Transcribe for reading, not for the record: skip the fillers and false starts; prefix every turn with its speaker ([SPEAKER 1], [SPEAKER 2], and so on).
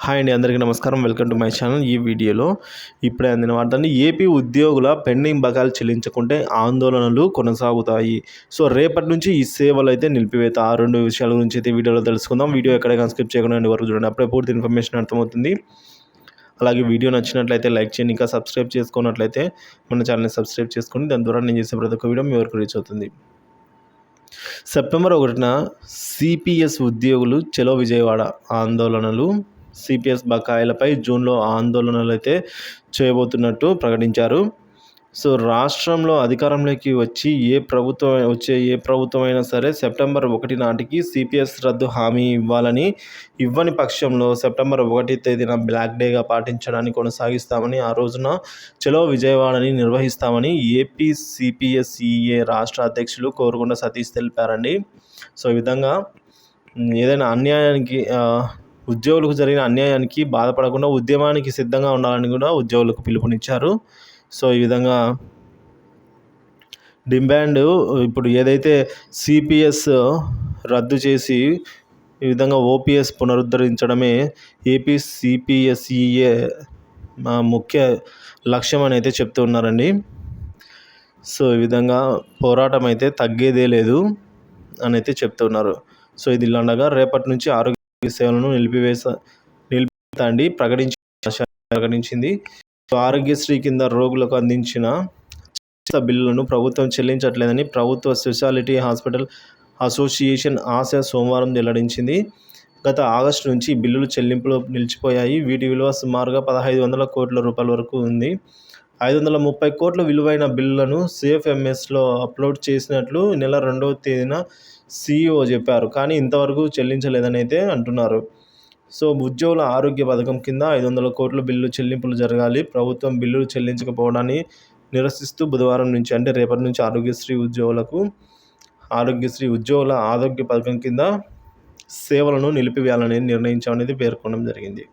[SPEAKER 1] Hi అండి, అందరికీ నమస్కారం. Welcome to my channel. ఈ వీడియోలో ఇప్పుడే అందిన వార్తని ఏపీ ఉద్యోగుల పెండింగ్ బకాయిలు చెల్లించకుంటే ఆందోళనలు కొనసాగుతాయి. సో రేపటి నుంచి ఈ సేవలు అయితే నిలిపివేత. ఆ రెండు విషయాల గురించి అయితే వీడియోలో తెలుసుకుందాం. వీడియో ఎక్కడైనా స్కిప్ చేయకుండా ఎండ్ వరకు చూడండి. అప్పుడే పూర్తి ఇన్ఫర్మేషన్ అర్థమవుతుంది. అలాగే వీడియో నచ్చినట్లయితే లైక్ చేయండి. ఇంకా సబ్స్క్రైబ్ చేసుకున్నట్లయితే మన ఛానల్ని సబ్స్క్రైబ్ చేసుకోండి. దాని ద్వారా నేను చేసే ప్రతి ఒక్క వీడియో మీ వరకు రీచ్ అవుతుంది. సెప్టెంబర్ 1న సిపిఎస్ ఉద్యోగులు చలో విజయవాడ ఆందోళనలు. సిపిఎస్ బకాయిలపై జూన్లో ఆందోళనలు అయితే చేయబోతున్నట్టు ప్రకటించారు. సో రాష్ట్రంలో అధికారంలోకి ఏ ప్రభుత్వం అయినా సరే సెప్టెంబర్ 1 నాటికి సిపిఎస్ రద్దు హామీ ఇవ్వని పక్షంలో సెప్టెంబర్ 1 తేదీన బ్లాక్ డేగా పాటించడాన్ని కొనసాగిస్తామని, ఆ రోజున చలో విజయవాడని నిర్వహిస్తామని ఏపీ సిపిఎస్ఈఏ రాష్ట్ర అధ్యక్షులు కోరుకొండ సతీష్ తెలిపారండి. సో ఈ విధంగా ఏదైనా ఉద్యోగులకు జరిగిన అన్యాయానికి బాధపడకుండా ఉద్యమానికి సిద్ధంగా ఉండాలని కూడా ఉద్యోగులకు పిలుపునిచ్చారు. సో ఈ విధంగా డిమాండ్ ఇప్పుడు ఏదైతే సిపిఎస్ రద్దు చేసి ఈ విధంగా ఓపీఎస్ పునరుద్ధరించడమే ఏపీ సిపిఎస్ఈఏ ముఖ్య లక్ష్యం అని అయితే చెప్తూ ఉన్నారండి. సో ఈ విధంగా పోరాటం అయితే తగ్గేదే లేదు అని అయితే చెప్తున్నారు. సో ఇది ఇలాండగా రేపటి నుంచి ఆరోగ్య సేవలను నిలిపివేతండి ప్రకటించింది. ఆరోగ్యశ్రీ కింద రోగులకు అందించిన బిల్లులను ప్రభుత్వం చెల్లించట్లేదని ప్రభుత్వ స్పెషాలిటీ హాస్పిటల్ అసోసియేషన్ సోమవారం వెల్లడించింది. గత ఆగస్టు నుంచి బిల్లులు చెల్లింపులు నిలిచిపోయాయి. వీటి విలువ సుమారుగా 1,500 కోట్ల రూపాయల వరకు ఉంది. 530 కోట్ల విలువైన బిల్లులను CFMSలో అప్లోడ్ చేసినట్లు నెల 2వ తేదీన CEO చెప్పారు. కానీ ఇంతవరకు చెల్లించలేదని అయితే అంటున్నారు. సో ఉద్యోగుల ఆరోగ్య పథకం కింద 500 కోట్ల బిల్లు చెల్లింపులు జరగాలి. ప్రభుత్వం బిల్లులు చెల్లించకపోవడాన్ని నిరసిస్తూ బుధవారం నుంచి అంటే రేపటి నుంచి ఆరోగ్యశ్రీ ఉద్యోగుల ఆరోగ్య పథకం కింద సేవలను నిలిపివేయాలని నిర్ణయించామనేది పేర్కొనడం జరిగింది.